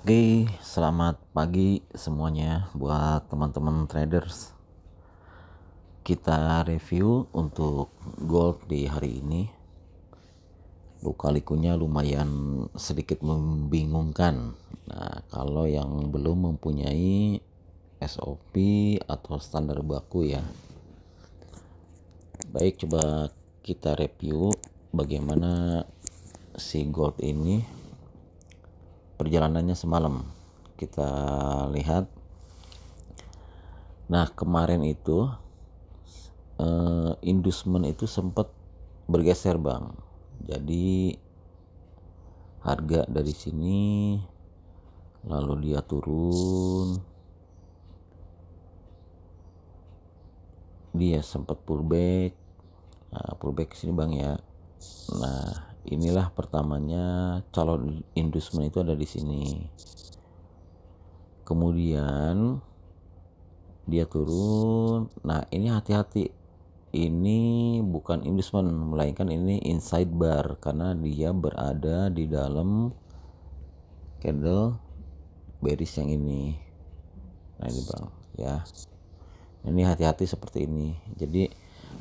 Oke, selamat pagi semuanya buat teman-teman traders. Kita review untuk gold di hari ini. Lika-likunya lumayan sedikit membingungkan. Nah, kalau yang belum mempunyai SOP atau standar baku ya. Baik, coba kita review bagaimana si gold ini perjalanannya semalam. Kita lihat. Nah, kemarin itu inducement itu sempat bergeser, Bang. Jadi harga dari sini lalu dia turun. Dia sempat pullback. Nah, pullback ke sini, Bang ya. Nah, inilah pertamanya calon inducement itu ada di sini. Kemudian dia turun. Nah, ini hati-hati. Ini bukan inducement, melainkan ini inside bar karena dia berada di dalam candle bearish yang ini. Nah, ini Bang ya. Ini hati-hati seperti ini. Jadi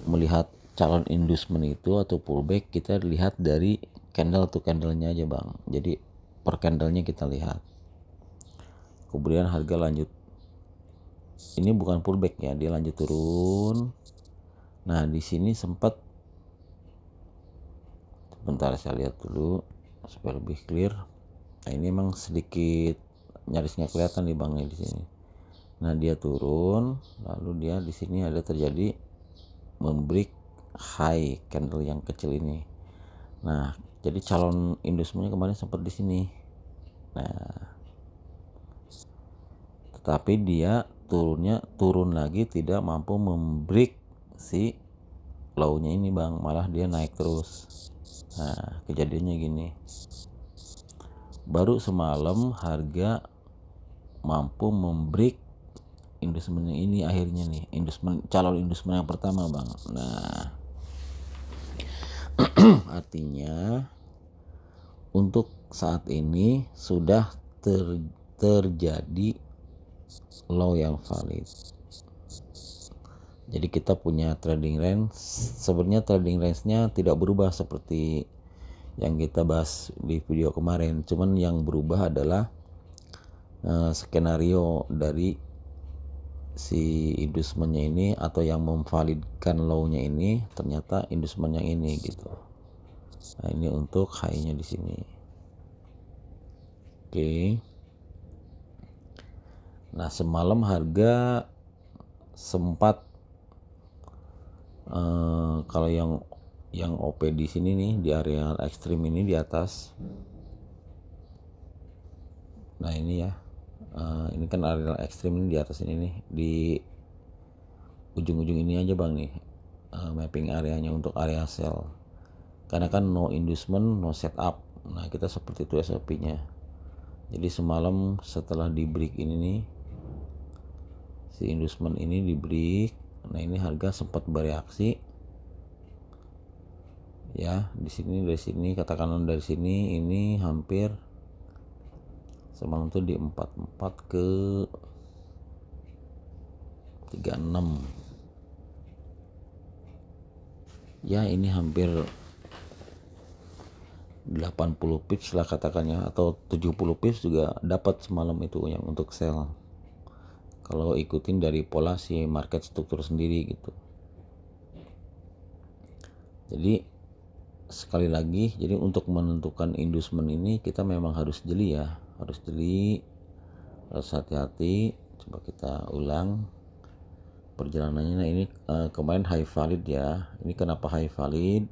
melihat calon inducement itu atau pullback, kita lihat dari candle to candlenya aja, Bang. Jadi per candlenya kita lihat. Kemudian harga lanjut. Ini bukan pullback ya, dia lanjut turun. Nah, di sini sempat, bentar saya lihat dulu supaya lebih clear. Nah, ini emang sedikit nyaris nggak kelihatan nih, Bang, di sini. Nah, dia turun, lalu dia di sini ada terjadi membreak high candle yang kecil ini. Nah, jadi calon inducement kemarin sempat di sini. Nah, tetapi dia turun lagi, tidak mampu membreak si low-nya ini, Bang. Malah dia naik terus. Nah, kejadiannya gini. Baru semalam harga mampu membreak inducement ini akhirnya nih, calon inducement yang pertama, Bang. Nah, artinya untuk saat ini sudah terjadi low yang valid. Jadi kita punya trading range. Sebenarnya trading range-nya tidak berubah seperti yang kita bahas di video kemarin. Cuman yang berubah adalah skenario dari si inducement-nya ini atau yang memvalidkan low-nya ini ternyata inducement yang ini gitu. Nah, ini untuk high-nya di sini. Oke. Nah, semalam harga sempat kalau yang OP di sini nih di area ekstrim ini di atas. Nah, ini ya. Ini kan area ekstrim ini di atas ini nih, di ujung-ujung ini aja, Bang nih. Mapping areanya untuk area sell. Karena kan no inducement, no setup. Nah, kita seperti itu SOP-nya. Jadi semalam setelah di break ini nih, si inducement ini di break. Nah, ini harga sempat bereaksi. Ya, di sini dari sini katakanlah dari sini ini hampir semalam tuh di 44 ke 36. Ya, ini hampir 80 pips lah katakannya, atau 70 pips juga dapat semalam itu yang untuk sell. Kalau ikutin dari pola si market struktur sendiri gitu. Jadi sekali lagi, jadi untuk menentukan inducement ini kita memang harus jeli ya, harus hati-hati. Coba kita ulang perjalanannya. Nah, ini kemarin high valid ya. Ini kenapa high valid?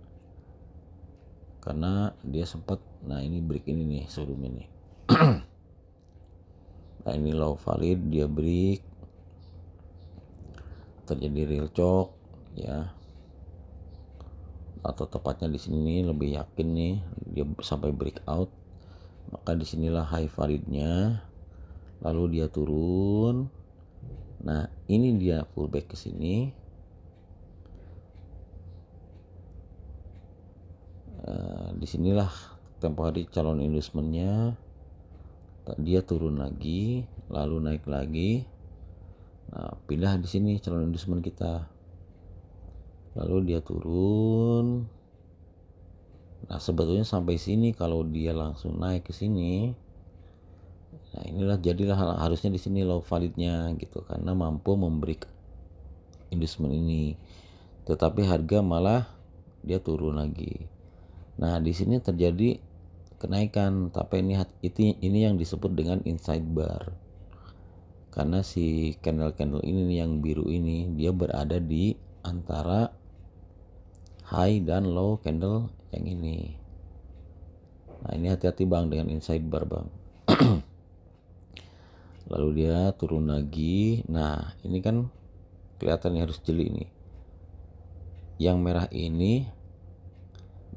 Karena dia sempat, nah ini break ini nih sebelum ini. Nah, ini low valid, dia break, terjadi real choke ya, atau tepatnya di sini lebih yakin nih dia sampai breakout. Maka disinilah high validnya, lalu dia turun. Nah, ini dia pullback ke sini. Disinilah tempo hari calon inducement-nya. dia turun lagi, lalu naik lagi. Nah, pindah di sini calon inducement kita, lalu dia turun. Nah, sebetulnya sampai sini kalau dia langsung naik ke sini, nah inilah jadilah harusnya di sini low validnya gitu, karena mampu memberi inducement ini, tetapi harga malah dia turun lagi. Nah, di sini terjadi kenaikan, tapi ini yang disebut dengan inside bar, karena si candle ini yang biru ini dia berada di antara high dan low candle yang ini. Nah, ini hati-hati bang dengan inside bar bang. Lalu dia turun lagi. Nah, ini kan kelihatan harus jeli nih. Yang merah ini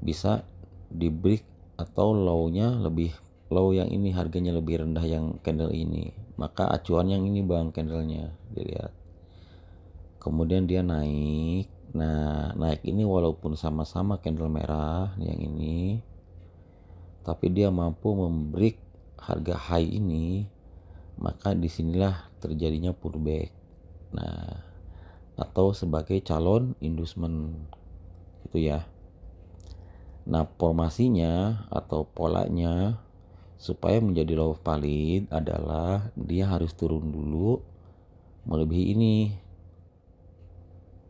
bisa di break atau low-nya lebih low, yang ini harganya lebih rendah yang candle ini, maka acuan yang ini bang candlenya dilihat. Kemudian dia naik. Nah, naik ini walaupun sama-sama candle merah yang ini, tapi dia mampu membreak harga high ini, maka disinilah terjadinya pullback. Nah, atau sebagai calon inducement gitu ya. Nah, formasinya atau polanya supaya menjadi low valid adalah dia harus turun dulu melebihi ini.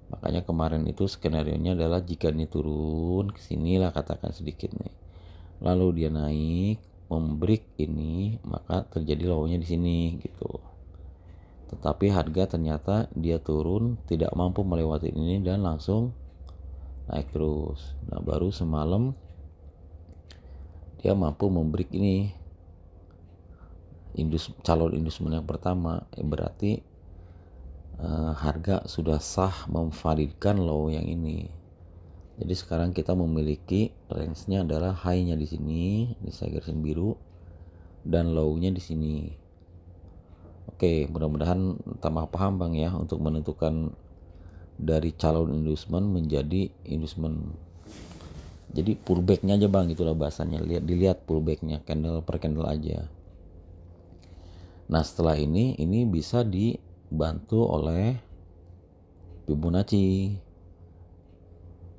Makanya kemarin itu skenario-nya adalah jika ini turun ke sini lah, katakan sedikit nih, lalu dia naik membreak ini, maka terjadi low-nya di sini gitu. Tetapi harga ternyata dia turun, tidak mampu melewati ini dan langsung naik terus. Nah, baru semalam dia mampu membreak ini calon inducement yang pertama, berarti harga sudah sah memvalidkan low yang ini. Jadi sekarang kita memiliki range-nya adalah high-nya di sini, saya garisin biru, dan low-nya di sini. Oke, mudah-mudahan tambah paham bang ya untuk menentukan dari calon inducement menjadi inducement. Jadi pullback-nya aja bang, itulah bahasanya. Dilihat pullback-nya candle per candle aja. Nah, setelah ini bisa dibantu oleh Fibonacci.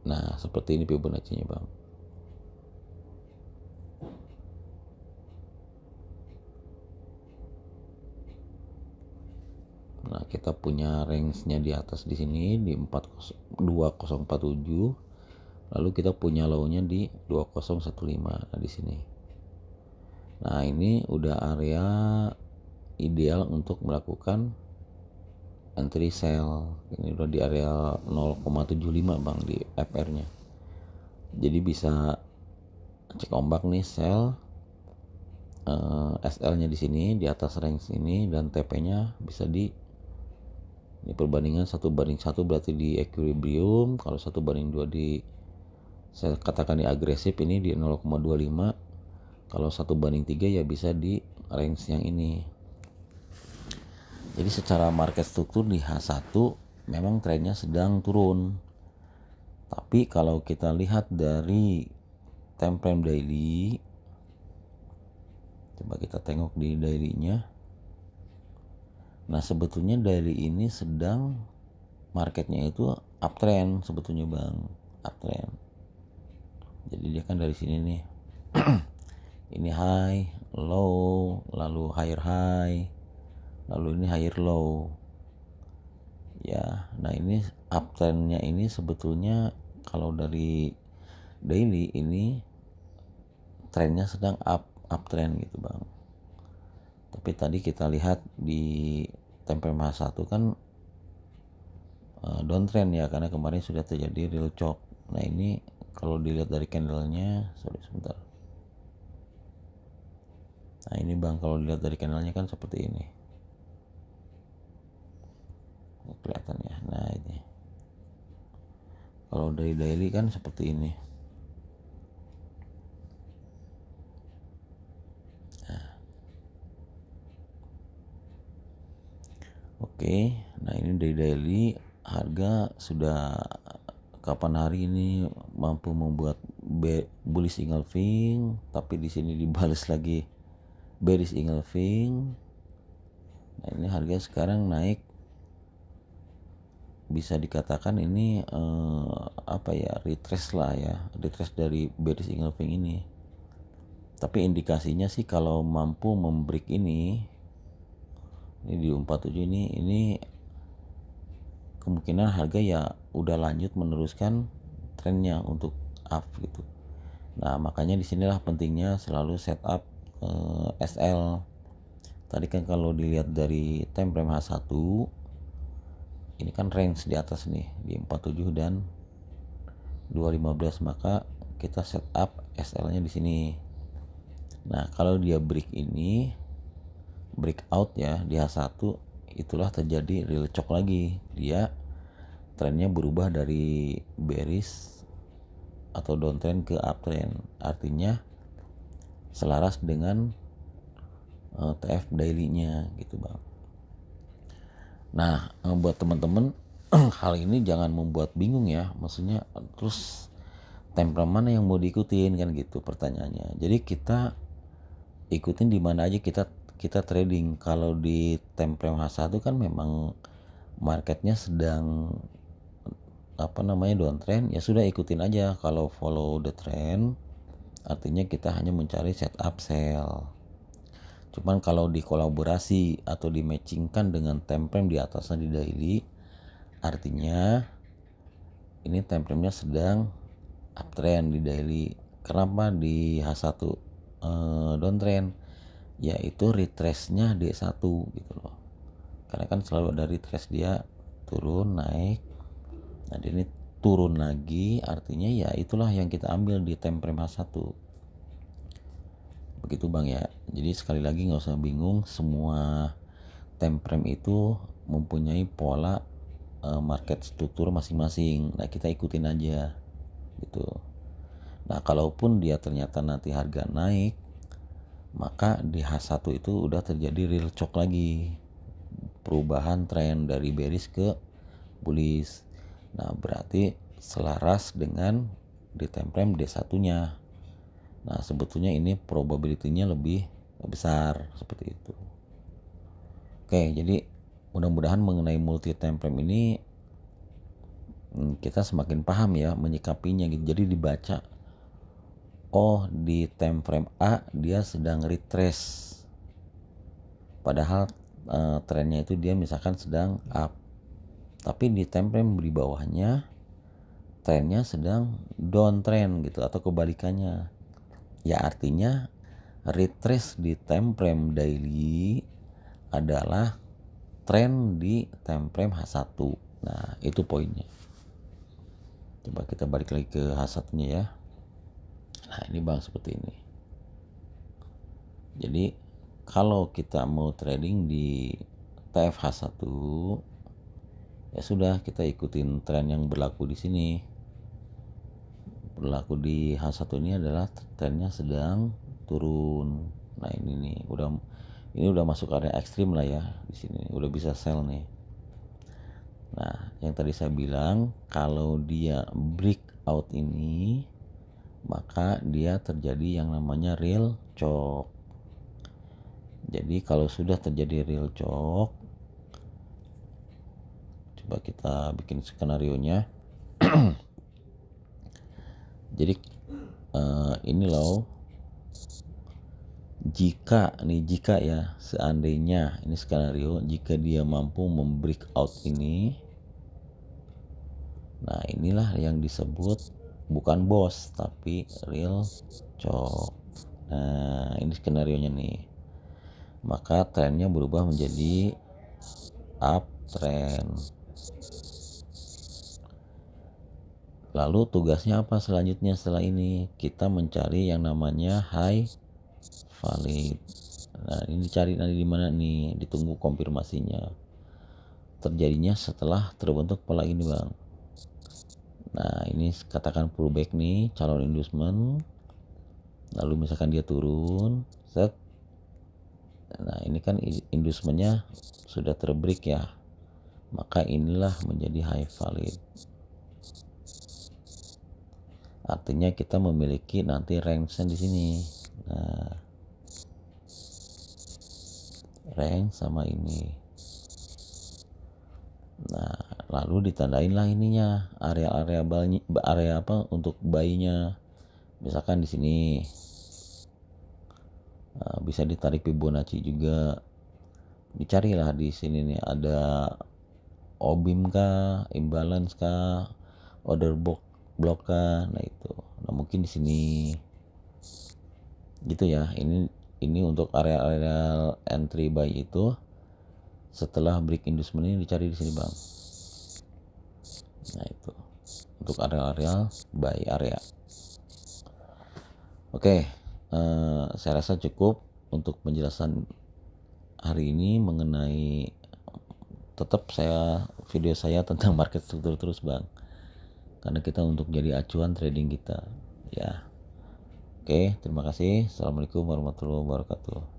Nah, seperti ini Fibonacci-nya bang. Nah, kita punya range-nya di atas di sini di 2047. Lalu kita punya low-nya di 2015. Nah, di sini. Nah, ini udah area ideal untuk melakukan entry sell. Ini udah di area 0,75 bang di FR-nya. Jadi bisa cek ombak nih sell, SL-nya di sini di atas range ini, dan TP-nya bisa ini perbandingan 1:1 berarti di equilibrium. Kalau 1:2 saya katakan di agresif, ini di 0,25. Kalau 1:3 ya bisa di range yang ini. Jadi secara market struktur di H1 memang trennya sedang turun. Tapi kalau kita lihat dari time frame daily, coba kita tengok di daily-nya. Nah, sebetulnya daily ini sedang marketnya itu uptrend sebetulnya bang, uptrend. Jadi dia kan dari sini nih. Ini high, low, lalu higher high, lalu ini higher low. Ya, nah ini uptrendnya ini sebetulnya kalau dari daily ini trennya sedang uptrend gitu bang. Tapi tadi kita lihat di time frame H1 kan downtrend ya, karena kemarin sudah terjadi real chop. Nah, ini kalau dilihat dari candlenya, sebentar. Nah, ini bang kalau dilihat dari candlenya kan seperti ini. Kelihatan ya. Nah, ini kalau dari daily kan seperti ini. Nah. Oke, nah ini dari daily harga sudah kapan hari ini mampu membuat bullish engulfing, tapi di sini dibales lagi bearish engulfing. Nah, ini harga sekarang naik, bisa dikatakan ini retrace lah ya, retrace dari bearish engulfing ini. Tapi indikasinya sih kalau mampu membreak ini di 47 ini kemungkinan harga ya udah lanjut meneruskan trennya untuk up gitu. Nah, makanya disinilah pentingnya selalu setup SL. Tadi kan kalau dilihat dari time frame H1 ini kan range di atas nih di 47 dan 215, maka kita setup SL-nya di sini. Nah, kalau dia breakout ya di H1, itulah terjadi real chok lagi. Dia trennya berubah dari bearish atau downtrend ke uptrend. Artinya selaras dengan TF daily-nya gitu, Bang. Nah, buat teman-teman hal ini jangan membuat bingung ya. Maksudnya terus time frame mana yang mau diikutin kan gitu pertanyaannya. Jadi kita ikutin di mana aja kita trading. Kalau di time frame H1 kan memang marketnya sedang downtrend, ya sudah ikutin aja. Kalau follow the trend artinya kita hanya mencari setup sell. Cuman kalau dikolaborasi atau dimatchingkan dengan time frame di atasnya di daily, artinya ini time frame-nya sedang uptrend di daily. Kenapa di H1 downtrend? Yaitu retrace-nya D1 gitu loh. Karena kan selalu ada retrace, dia turun naik. Nah, ini turun lagi, artinya ya itulah yang kita ambil di time frame H1. Begitu, Bang ya. Jadi sekali lagi nggak usah bingung, semua time frame itu mempunyai pola market struktur masing-masing. Nah, kita ikutin aja gitu. Nah, kalaupun dia ternyata nanti harga naik, maka di H1 itu udah terjadi real chok lagi, perubahan tren dari bearish ke bullish. Nah, berarti selaras dengan di time frame D1-nya. Nah, sebetulnya ini probability-nya lebih besar seperti itu. Oke, jadi mudah-mudahan mengenai multi time frame ini kita semakin paham ya menyikapinya gitu. Jadi dibaca, oh di time frame A dia sedang retrace, padahal trennya itu dia misalkan sedang up, tapi di time frame di bawahnya trennya sedang downtrend gitu atau kebalikannya. Ya artinya retrace di time frame daily adalah tren di time frame H1. Nah, itu poinnya. Coba kita balik lagi ke H1-nya ya. Nah, ini Bang seperti ini. Jadi kalau kita mau trading di TFH1, ya sudah kita ikutin tren yang berlaku di sini. Berlaku di H1 ini adalah trennya sedang turun. Nah, ini nih udah masuk area ekstrim lah ya di sini. Udah bisa sell nih. Nah, yang tadi saya bilang kalau dia breakout ini, maka dia terjadi yang namanya real chok. Jadi kalau sudah terjadi real chok, coba kita bikin skenario nya. Jadi ini loh, jika ya seandainya ini skenario, jika dia mampu membreakout ini, nah inilah yang disebut bukan boss tapi real chok. Nah, ini skenario nya nih, maka trennya berubah menjadi uptrend. Lalu tugasnya apa selanjutnya setelah ini? Kita mencari yang namanya high valid. Nah, ini dicari nanti di mana nih? Ditunggu konfirmasinya. Terjadinya setelah terbentuk pola ini, Bang. Nah, ini katakan pullback nih, calon inducement. Lalu misalkan dia turun, set. Nah, ini kan inducementnya sudah terbreak ya. Maka inilah menjadi high valid. Artinya kita memiliki nanti range-nya di sini. Nah, rank sama ini. Nah, lalu ditandain lah ininya, area apa untuk buy-nya. Misalkan di sini bisa ditarik Fibonacci juga. Dicarilah di sini nih, ada OBIM kah, imbalance kah, order block kah. Nah itu. Nah, mungkin di sini gitu ya. Ini untuk area entry buy itu setelah break inducement ini dicari di sini, Bang. Nah itu untuk area buy area. Oke, saya rasa cukup untuk penjelasan hari ini mengenai, tetap video saya tentang market struktur terus, Bang, karena kita untuk jadi acuan trading kita ya. Oke, terima kasih. Assalamualaikum warahmatullahi wabarakatuh.